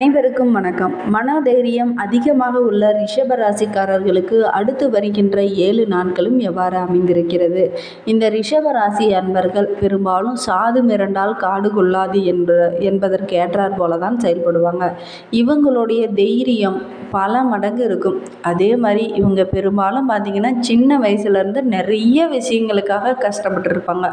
அனைவருக்கும் வணக்கம். மனதைரியம் அதிகமாக உள்ள ரிஷப ராசிக்காரர்களுக்கு அடுத்து வருகின்ற 7 நாட்களும் எவ்வாறு அமைந்திருக்கிறது? இந்த ரிஷப ராசி அன்பர்கள் பெரும்பாலும் சாது மிரண்டால் காடு கொள்ளாது என்பதற்கு ஏற்றாற் போல தான் செயல்படுவாங்க. இவங்களுடைய தைரியம் பல மடங்கு இருக்கும். அதே மாதிரி இவங்க பெரும்பாலும் பார்த்திங்கன்னா சின்ன வயசுலேருந்து நிறைய விஷயங்களுக்காக கஷ்டப்பட்டு இருப்பாங்க.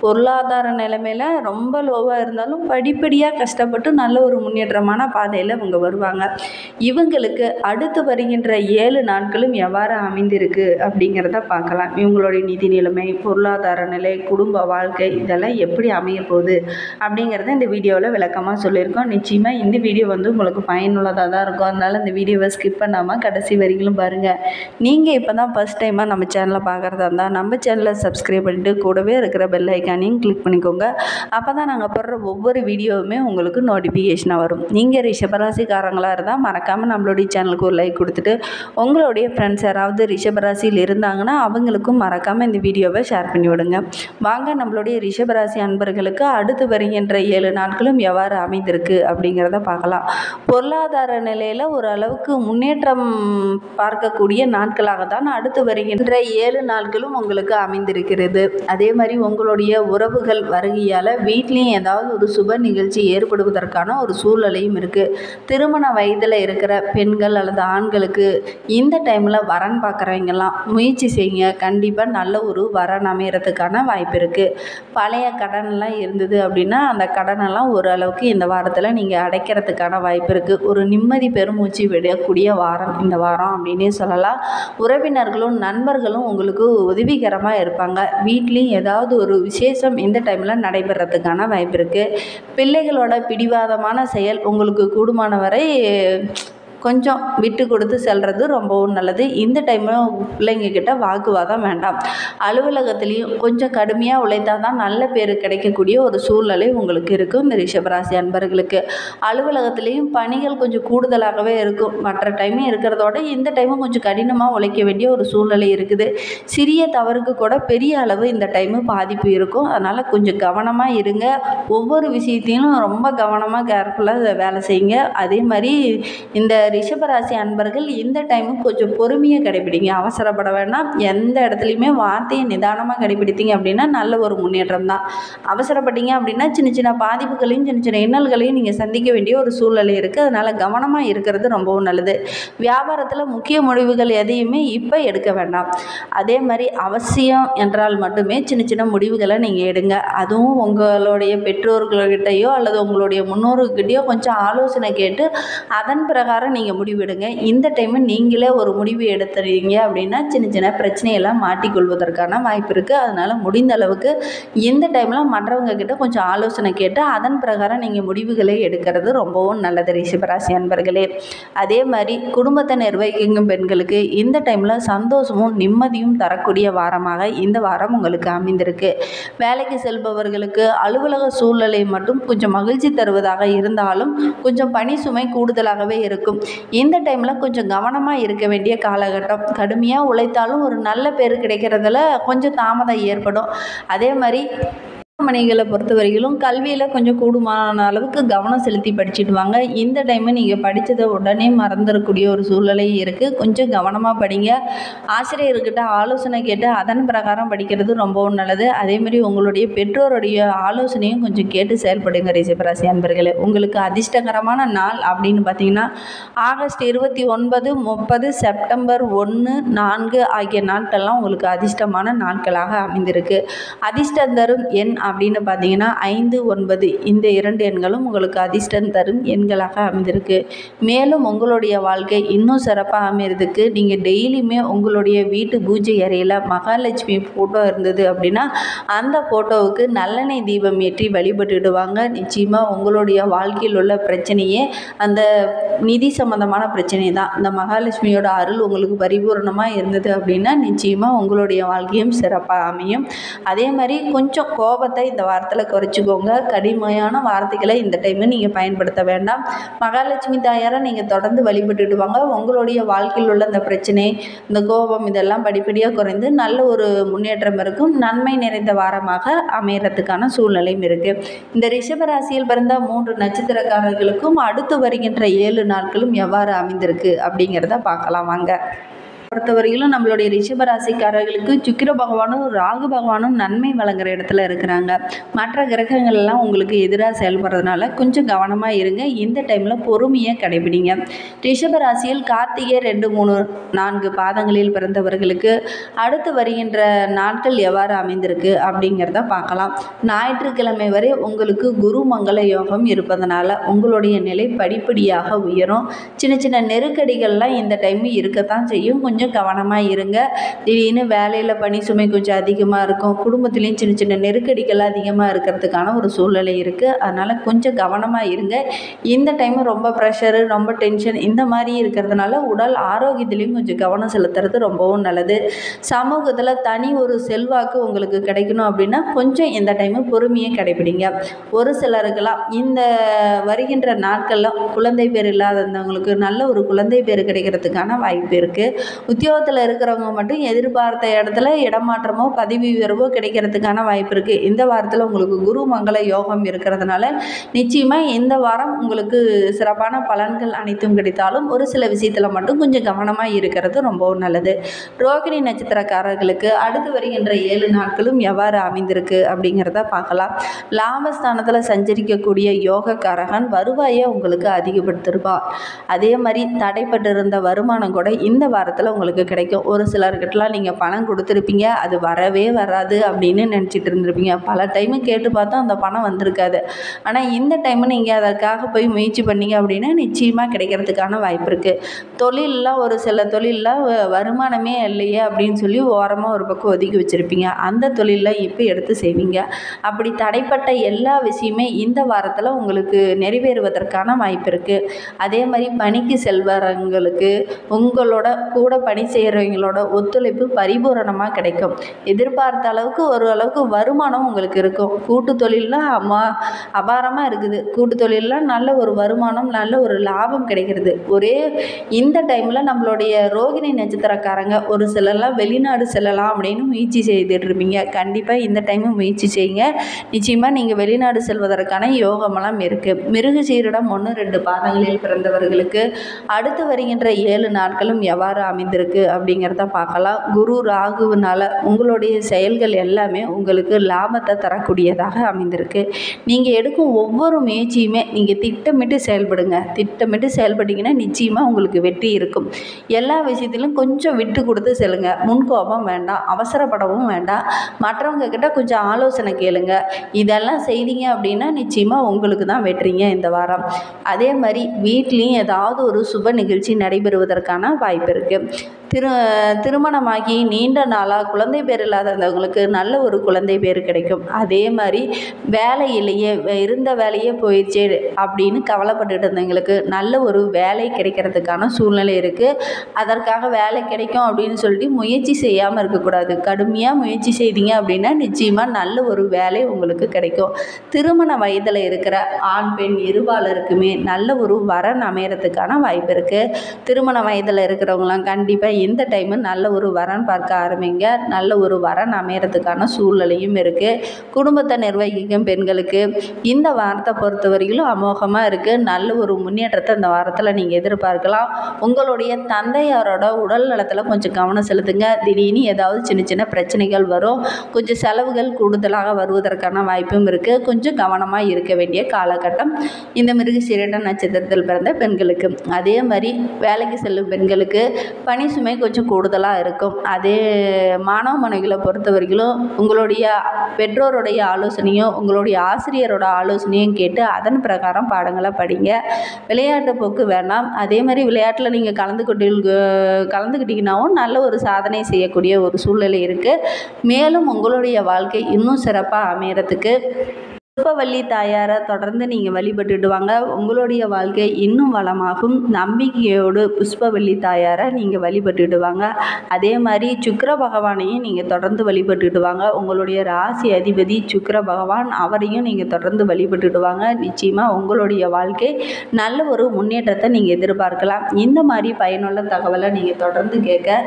பொருளாதார நிலைமையில் ரொம்ப லோவாக இருந்தாலும் படிப்படியாக கஷ்டப்பட்டு நல்ல ஒரு முன்னேற்றமான பாதையில் இவங்க வருவாங்க. இவங்களுக்கு அடுத்து வருகின்ற 7 நாட்களும் எவ்வாறு அமைந்திருக்கு அப்படிங்கிறத பார்க்கலாம். இவங்களுடைய நிதி நிலைமை, பொருளாதார நிலை, குடும்ப வாழ்க்கை இதெல்லாம் எப்படி அமைய போகுது அப்படிங்கிறத இந்த வீடியோவில் விளக்கமாக சொல்லியிருக்கோம். நிச்சயமாக இந்த வீடியோ உங்களுக்கு பயனுள்ளதாக தான் இருக்கும். அதனால் இந்த வீடியோவை ஸ்கிப் பண்ணாமல் கடைசி வரைக்கும் பாருங்கள். நீங்கள் இப்போ தான் ஃபஸ்ட் டைமாக நம்ம சேனலை பார்க்குறதா இருந்தால் நம்ம சேனலை சப்ஸ்கிரைப் பண்ணிட்டு கூடவே இருக்கிற பெல் ஐக்கானையும் கிளிக் பண்ணிக்கோங்க. அப்போ தான் நாங்கள் போடுற ஒவ்வொரு வீடியோவுமே உங்களுக்கு நோட்டிஃபிகேஷனாக வரும். நீங்கள் ரிஷபராசிக்காரங்களாக இருந்தால் மறக்காமல் நம்மளுடைய சேனலுக்கு ஒரு லைக் கொடுத்துட்டு உங்களுடைய ஃப்ரெண்ட்ஸ் யாராவது ரிஷபராசியில் இருந்தாங்கன்னா அவங்களுக்கும் மறக்காமல் இந்த வீடியோவை ஷேர் பண்ணி விடுங்க. வாங்க நம்மளுடைய ரிஷபராசி அன்பர்களுக்கு அடுத்து வருகின்ற 7 நாட்களும் எவ்வாறு அமைந்திருக்கு அப்படிங்கிறத பார்க்கலாம். பொருளாதார நிலையில் ஓரளவுக்கு முன்னேற்றம் பார்க்கக்கூடிய நாட்களாக தான் அடுத்து வருகின்ற 7 நாட்களும் உங்களுக்கு அமைந்திருக்கிறது. அதே மாதிரி உங்களுடைய உறவுகள் வருகையால் வீட்லேயும் ஏதாவது ஒரு சுப நிகழ்ச்சி ஏற்படுவதற்கான ஒரு சூழ்நிலையும் இருக்குது. திருமண வயதில் இருக்கிற பெண்கள் அல்லது ஆண்களுக்கு இந்த டைமில் வரன் பார்க்குறவங்கெல்லாம் முயற்சி செய்யுங்க. கண்டிப்பாக நல்ல ஒரு வரன் அமையறதுக்கான வாய்ப்பு இருக்குது. பழைய கடன்லாம் இருந்தது அப்படின்னா அந்த கடனெல்லாம் ஓரளவுக்கு இந்த வாரத்தில் நீங்கள் அடைக்கிறதுக்கான வாய்ப்பு இருக்குது. ஒரு நிம்மதி பெருமூச்சு விடக்கூடிய வாரம் இந்த வாரம் அப்படின்னே சொல்லலாம். உறவினர்களும் நண்பர்களும் உங்களுக்கு உதவிகரமாக இருப்பாங்க. வீட்லேயும் ஏதாவது ஒரு விசேஷம் இந்த டைமில் நடைபெறத்துக்கான வாய்ப்பு இருக்குது. பிள்ளைகளோட பிடிவாதமான செயல் உங்களுக்கு கூடுமான வரை கொஞ்சம் விட்டு கொடுத்து செல்வது ரொம்பவும் நல்லது. இந்த டைமில் பிள்ளைங்கக்கிட்ட வாக்குவாதம் வேண்டாம். அலுவலகத்துலேயும் கொஞ்சம் கடுமையாக உழைத்தால் தான் நல்ல பேர் கிடைக்கக்கூடிய ஒரு சூழ்நிலை உங்களுக்கு இருக்கும். இந்த ரிஷபராசி அன்பர்களுக்கு அலுவலகத்துலேயும் பணிகள் கொஞ்சம் கூடுதலாகவே இருக்கும். மற்ற டைமும் இருக்கிறதோட இந்த டைமும் கொஞ்சம் கடினமாக உழைக்க வேண்டிய ஒரு சூழ்நிலை இருக்குது. சிறிய தவறுக்கு கூட பெரிய அளவு இந்த டைமு பாதிப்பு இருக்கும். அதனால் கொஞ்சம் கவனமாக இருங்க. ஒவ்வொரு விஷயத்தையும் ரொம்ப கவனமாக கேர்ஃபுல்லாக வேலை செய்யுங்க. அதே மாதிரி இந்த ரிஷபராசி அன்பர்கள் இந்த டைமும் கொஞ்சம் பொறுமையை கடைபிடிங்க. அவசரப்பட வேண்டாம். எந்த இடத்துலையுமே வார்த்தையை நிதானமாக கடைபிடித்தீங்க அப்படின்னா நல்ல ஒரு முன்னேற்றம் தான். அவசரப்பட்டீங்க அப்படின்னா சின்ன சின்ன பாதிப்புகளையும் சின்ன சின்ன இன்னல்களையும் நீங்கள் சந்திக்க வேண்டிய ஒரு சூழ்நிலை இருக்குது. அதனால் கவனமாக இருக்கிறது ரொம்பவும் நல்லது. வியாபாரத்தில் முக்கிய முடிவுகள் எதையுமே இப்போ எடுக்க வேண்டாம். அதே மாதிரி அவசியம் என்றால் மட்டுமே சின்ன சின்ன முடிவுகளை நீங்கள் எடுங்க. அதுவும் உங்களுடைய பெற்றோர்கள்கிட்டையோ அல்லது உங்களுடைய முன்னோர்கள்கிட்டையோ கொஞ்சம் ஆலோசனை கேட்டு அதன் பிரகாரம் நீங்கள் முடிவெடுங்க. இந்த டைமு நீங்களே ஒரு முடிவு எடுத்துறீங்க அப்படின்னா சின்ன சின்ன பிரச்சனையெல்லாம் மாட்டிக்கொள்வதற்கான வாய்ப்பு இருக்குது. அதனால் முடிந்த அளவுக்கு இந்த டைமில் மற்றவங்க கிட்ட கொஞ்சம் ஆலோசனை கேட்டு அதன் பிரகாரம் நீங்கள் முடிவுகளை எடுக்கிறது ரொம்பவும் நல்லது ரிஷபராசி அன்பர்களே. அதே மாதிரி குடும்பத்தை நிர்வகிக்கும் பெண்களுக்கு இந்த டைமில் சந்தோஷமும் நிம்மதியும் தரக்கூடிய வாரமாக இந்த வாரம் உங்களுக்கு அமைந்திருக்கு. வேலைக்கு செல்பவர்களுக்கு அலுவலக சூழ்நிலை மட்டும் கொஞ்சம் மகிழ்ச்சி தருவதாக இருந்தாலும் கொஞ்சம் பணி சுமை கூடுதலாகவே இருக்கும். இந்த டைமில் கொஞ்சம் கவனமாக இருக்க வேண்டிய காலகட்டம். கடுமையாக உழைத்தாலும் ஒரு நல்ல பேர் கிடைக்கிறதுல கொஞ்சம் தாமதம் ஏற்படும். அதே மாதிரி மணிகளை பொறுத்த வரையிலும் கல்வியில் கொஞ்சம் கூடுமான அளவுக்கு கவனம் செலுத்தி படிச்சுட்டு வாங்க. இந்த டைமு நீங்கள் படித்ததை உடனே மறந்துடக்கூடிய ஒரு சூழ்நிலை இருக்குது. கொஞ்சம் கவனமாக படிங்க. ஆசிரியர்கிட்ட ஆலோசனை கேட்டு அதன் பிரகாரம் படிக்கிறது ரொம்பவும் நல்லது. அதேமாதிரி உங்களுடைய பெற்றோருடைய ஆலோசனையும் கொஞ்சம் கேட்டு செயல்படுங்க ரிஷபராசி அன்பர்களே. உங்களுக்கு அதிர்ஷ்டகரமான நாள் அப்படின்னு பார்த்தீங்கன்னா ஆகஸ்ட் 29, 30, செப்டம்பர் 1, 4 ஆகிய நாட்கள்லாம் உங்களுக்கு அதிர்ஷ்டமான நாட்களாக அமைந்திருக்கு. அதிர்ஷ்டம் தரும் எண் அப்படின்னு பார்த்தீங்கன்னா 5, 9 இந்த 2 எண்களும் உங்களுக்கு அதிர்ஷ்டம் தரும் எண்களாக அமைந்திருக்கு. மேலும் உங்களுடைய வாழ்க்கை இன்னும் சிறப்பாக அமைகிறதுக்கு நீங்கள் டெய்லியுமே உங்களுடைய வீட்டு பூஜை அறையில் மகாலட்சுமி ஃபோட்டோ இருந்தது அப்படின்னா அந்த ஃபோட்டோவுக்கு நல்லெண்ணெய் தீபம் ஏற்றி வழிபட்டுடுவாங்க. நிச்சயமாக உங்களுடைய வாழ்க்கையில் உள்ள பிரச்சனையே அந்த நிதி சம்பந்தமான பிரச்சனை தான். இந்த மகாலட்சுமியோட அருள் உங்களுக்கு பரிபூர்ணமாக இருந்தது அப்படின்னா நிச்சயமாக உங்களுடைய வாழ்க்கையும் சிறப்பாக அமையும். அதே மாதிரி கொஞ்சம் கோபத்தை கோபத்தை இந்த வாரத்தில் குறைச்சிக்கோங்க. கடுமையான வார்த்தைகளை இந்த டைமு நீங்கள் பயன்படுத்த வேண்டாம். மகாலட்சுமி தாயாரை நீங்கள் தொடர்ந்து வழிபட்டுட்டு வாங்க. உங்களுடைய வாழ்க்கையில் உள்ள இந்த பிரச்சனை, இந்த கோபம் இதெல்லாம் படிப்படியாக குறைந்து நல்ல ஒரு முன்னேற்றம் இருக்கும். நன்மை நிறைந்த வாரமாக அமையறதுக்கான சூழ்நிலையும் இருக்குது. இந்த ரிஷபராசியில் பிறந்த 3 நட்சத்திரக்காரர்களுக்கும் அடுத்து வருகின்ற 7 நாட்களும் எவ்வாறு அமைந்திருக்கு அப்படிங்கிறத பார்க்கலாம் வாங்க. பொறுத்தவரையிலும் நம்மளுடைய ரிஷபராசிக்காரர்களுக்கு சுக்கிர பகவானும் ராகு பகவானும் நன்மை வழங்குற இடத்துல இருக்கிறாங்க. மற்ற கிரகங்கள் எல்லாம் உங்களுக்கு எதிராக செயல்படுறதுனால கொஞ்சம் கவனமாக இருங்க. இந்த டைமில் பொறுமையை கடைபிடிங்க. ரிஷபராசியில் கார்த்திகை 2, 3, 4 பாதங்களில் பிறந்தவர்களுக்கு அடுத்து வருகின்ற நாட்கள் எவ்வாறு அமைந்திருக்கு அப்படிங்கிறத பார்க்கலாம். ஞாயிற்றுக்கிழமை வரை உங்களுக்கு குரு மங்கள யோகம் இருப்பதனால உங்களுடைய நிலை படிப்படியாக உயரும். சின்ன சின்ன நெருக்கடிகள்லாம் இந்த டைம் இருக்கத்தான் செய்யும். கொஞ்சம் கவனமாக இருங்க. திடீர்னு வேலையில் பணி சுமை கொஞ்சம் அதிகமாக இருக்கும். குடும்பத்துலேயும் சின்ன சின்ன நெருக்கடிகள் அதிகமாக இருக்கிறதுக்கான ஒரு சூழ்நிலை இருக்குது. அதனால் கொஞ்சம் கவனமாக இருங்க. இந்த டைம் ரொம்ப ப்ரெஷரு, ரொம்ப டென்ஷன் இந்த மாதிரி இருக்கிறதுனால உடல் ஆரோக்கியத்துலேயும் கொஞ்சம் கவனம் செலுத்துறது ரொம்பவும் நல்லது. சமூகத்தில் தனி ஒரு செல்வாக்கு உங்களுக்கு கிடைக்கணும் அப்படின்னா கொஞ்சம் இந்த டைமு பொறுமையை கடைபிடிங்க. ஒரு சிலருக்கெல்லாம் இந்த வருகின்ற நாட்களில் குழந்தை பேர் இல்லாதவங்களுக்கு நல்ல ஒரு குழந்தை பேர் கிடைக்கிறதுக்கான வாய்ப்பு இருக்குது. உத்தியோகத்தில் இருக்கிறவங்க மட்டும் எதிர்பார்த்த இடத்துல இடமாற்றமோ பதவி உயர்வோ கிடைக்கிறதுக்கான வாய்ப்பு இருக்குது. இந்த வாரத்தில் உங்களுக்கு குரு மங்கள யோகம் இருக்கிறதுனால நிச்சயமாக இந்த வாரம் உங்களுக்கு சிறப்பான பலன்கள் அனைத்தும் கிடைத்தாலும் ஒரு சில விஷயத்தில் மட்டும் கொஞ்சம் கவனமாக இருக்கிறது ரொம்பவும் நல்லது. ரோகிணி நட்சத்திரக்காரர்களுக்கு அடுத்து வருகின்ற 7 நாட்களும் எவ்வாறு அமைந்திருக்கு அப்படிங்கிறத பார்க்கலாம். லாபஸ்தானத்தில் சஞ்சரிக்கக்கூடிய யோகக்காரகன் வருவாயை உங்களுக்கு அதிகப்படுத்திருப்பார். அதே மாதிரி தடைப்பட்டு இருந்த வருமானம் கூட இந்த வாரத்தில் உங்களுக்கு கிடைக்கும். ஒரு சிலர்கிட்டலாம் நீங்கள் பணம் கொடுத்துருப்பீங்க, அது வரவே வராது அப்படின்னு நினச்சிட்டு இருந்திருப்பீங்க. பல டைமு கேட்டு பார்த்தா அந்த பணம் வந்திருக்காது. ஆனால் இந்த டைமு நீங்கள் அதற்காக போய் முயற்சி பண்ணீங்க அப்படின்னா நிச்சயமாக கிடைக்கிறதுக்கான வாய்ப்பு இருக்குது. தொழிலெலாம் ஒரு சில தொழிலில் வருமானமே இல்லையே அப்படின்னு சொல்லி ஓரமாக ஒரு பக்கம் ஒதுக்கி வச்சுருப்பீங்க. அந்த தொழிலில் இப்போ எடுத்து செய்வீங்க. அப்படி தடைப்பட்ட எல்லா விஷயமே இந்த வாரத்தில் உங்களுக்கு நிறைவேறுவதற்கான வாய்ப்பு இருக்குது. அதே மாதிரி பணிக்கு செல்வங்களுக்கு உங்களோட கூட பணி செய்கிறவங்களோட ஒத்துழைப்பு பரிபூரணமாக கிடைக்கும். எதிர்பார்த்த அளவுக்கு ஓரளவுக்கு வருமானம் உங்களுக்கு இருக்கும். கூட்டு தொழிலெலாம் அபாரமாக இருக்குது. கூட்டு தொழிலெலாம் நல்ல ஒரு வருமானம், நல்ல ஒரு லாபம் கிடைக்கிறது. இந்த டைமில் நம்மளுடைய ரோகிணி நட்சத்திரக்காரங்க ஒரு சிலர்லாம் வெளிநாடு செல்லலாம் அப்படின்னு முயற்சி செய்துட்டு இருப்பீங்க. கண்டிப்பாக இந்த டைமு முயற்சி செய்யுங்க. நிச்சயமாக நீங்கள் வெளிநாடு செல்வதற்கான யோகமெல்லாம் இருக்குது. மிருகசீரிடம் 1, 2 பாதங்களில் பிறந்தவர்களுக்கு அடுத்து வருகின்ற 7 நாட்களும் எவ்வாறு அமைந்திருக்கு அப்படிங்கிறத பார்க்கலாம். குரு ராகுவினால உங்களுடைய செயல்கள் எல்லாமே உங்களுக்கு லாபத்தை தரக்கூடியதாக அமைந்திருக்கு. நீங்கள் எடுக்கும் ஒவ்வொரு முயற்சியுமே நீங்கள் திட்டமிட்டு செயல்படுங்க. திட்டமிட்டு செயல்பட்டீங்கன்னா நிச்சயமாக உங்களுக்கு வெற்றி இருக்கும். எல்லா விஷயத்திலும் கொஞ்சம் விட்டு கொடுத்து செல்லுங்க. முன்கோபம் வேண்டாம், அவசரப்படவும் வேண்டாம். மற்றவங்க கிட்ட கொஞ்சம் ஆலோசனை கேளுங்க. இதெல்லாம் செய்தீங்க அப்படின்னா நிச்சயமாக உங்களுக்கு தான் வெற்றிங்க இந்த வாரம். அதே மாதிரி வீட்லேயும் ஏதாவது ஒரு சுப நிகழ்ச்சி நடைபெறுவதற்கான வாய்ப்பு இருக்குது. திருமணமாகி நீண்ட நாளாக குழந்தை பேர் இல்லாதவங்களுக்கு நல்ல ஒரு குழந்தை பேர் கிடைக்கும். அதே மாதிரி வேலையிலேயே இருந்த வேலையே போயிடுச்சு அப்படின்னு கவலைப்பட்டுட்டு இருந்தவங்களுக்கு நல்ல ஒரு வேலை கிடைக்கிறதுக்கான சூழ்நிலை இருக்குது. அதற்காக வேலை கிடைக்கும் அப்படின்னு சொல்லிட்டு முயற்சி செய்யாமல் இருக்கக்கூடாது. கடுமையாக முயற்சி செய்தீங்க அப்படின்னா நிச்சயமாக நல்ல ஒரு வேலை உங்களுக்கு கிடைக்கும். திருமண வயதில் இருக்கிற ஆண் பெண் இருபாலருக்குமே நல்ல ஒரு வரன் அமையறதுக்கான வாய்ப்பு இருக்குது. திருமண வயதில் இருக்கிறவங்களாம் கண்டிப்பாக இந்த டைமு நல்ல ஒரு வரன் பார்க்க ஆரம்பிங்க. நல்ல ஒரு வரன் அமையறதுக்கான சூழ்நிலையும் இருக்குது. குடும்பத்தை நிர்வகிக்கும் பெண்களுக்கு இந்த வாரத்தை பொறுத்த வரையிலும் அமோகமாக இருக்குது. நல்ல ஒரு முன்னேற்றத்தை இந்த வாரத்தில் நீங்கள் எதிர்பார்க்கலாம். உங்களுடைய தந்தையாரோட உடல் நலத்தில் கொஞ்சம் கவனம் செலுத்துங்க. திடீர்னு ஏதாவது சின்ன சின்ன பிரச்சனைகள் வரும். கொஞ்சம் செலவுகள் கூடுதலாக வருவதற்கான வாய்ப்பும் இருக்குது. கொஞ்சம் கவனமாக இருக்க வேண்டிய காலகட்டம் இந்த மிருகசீரிட நட்சத்திரத்தில் பிறந்த பெண்களுக்கு. அதே மாதிரி வேலைக்கு செல்லும் பெண்களுக்கு பணி சுமை கொஞ்சம் கூடுதலாக இருக்கும். அதே மாணவ மாணவிகளை பொறுத்த வரைக்கும் உங்களுடைய பெற்றோருடைய ஆலோசனையும் உங்களுடைய ஆசிரியரோட ஆலோசனையும் கேட்டு அதன் பிரகாரம் பாடங்களை படிங்க. விளையாட்டு போக்கு வேண்டாம். அதே மாதிரி விளையாட்டில் நீங்கள் கலந்துக்கிட்டீங்கன்னாவும் நல்ல ஒரு சாதனை செய்யக்கூடிய ஒரு சூழ்நிலை இருக்குது. மேலும் உங்களுடைய வாழ்க்கை இன்னும் சிறப்பாக அமையறதுக்கு புஷ்பவள்ளி தாயாரை தொடர்ந்து நீங்கள் வழிபட்டுட்டு வாங்க. உங்களுடைய வாழ்க்கை இன்னும் வளமாகும். நம்பிக்கையோடு புஷ்பவள்ளி தாயாரை நீங்கள் வழிபட்டுட்டு வாங்க. அதே மாதிரி சுக்கிர பகவானையும் நீங்கள் தொடர்ந்து வழிபட்டுட்டு வாங்க. உங்களுடைய ராசி அதிபதி சுக்கிர பகவான், அவரையும் நீங்கள் தொடர்ந்து வழிபட்டுட்டு வாங்க. நிச்சயமாக உங்களுடைய வாழ்க்கை நல்ல ஒரு முன்னேற்றத்தை நீங்கள் எதிர்பார்க்கலாம். இந்த மாதிரி பயனுள்ள தகவலை நீங்கள் தொடர்ந்து கேட்க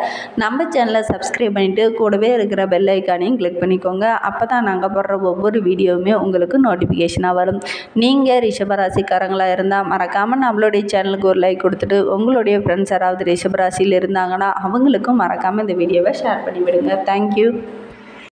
நம்ம சேனலை சப்ஸ்கிரைப் பண்ணிவிட்டு கூடவே இருக்கிற பெல் ஐக்கானையும் கிளிக் பண்ணிக்கோங்க. அப்போ தான் நாங்கள் போடுற ஒவ்வொரு வீடியோவுமே உங்களுக்கு நோட்டிஃபிகேஷனாக வரும். நீங்கள் ரிஷபராசிக்காரங்களாக இருந்தால் மறக்காமல் நம்மளுடைய சேனலுக்கு ஒரு லைக் கொடுத்துட்டு உங்களுடைய ஃப்ரெண்ட்ஸ் யாராவது ரிஷபராசியில் இருந்தாங்கன்னா அவங்களுக்கும் மறக்காமல் இந்த வீடியோவை ஷேர் பண்ணிவிடுங்க. தேங்க்யூ.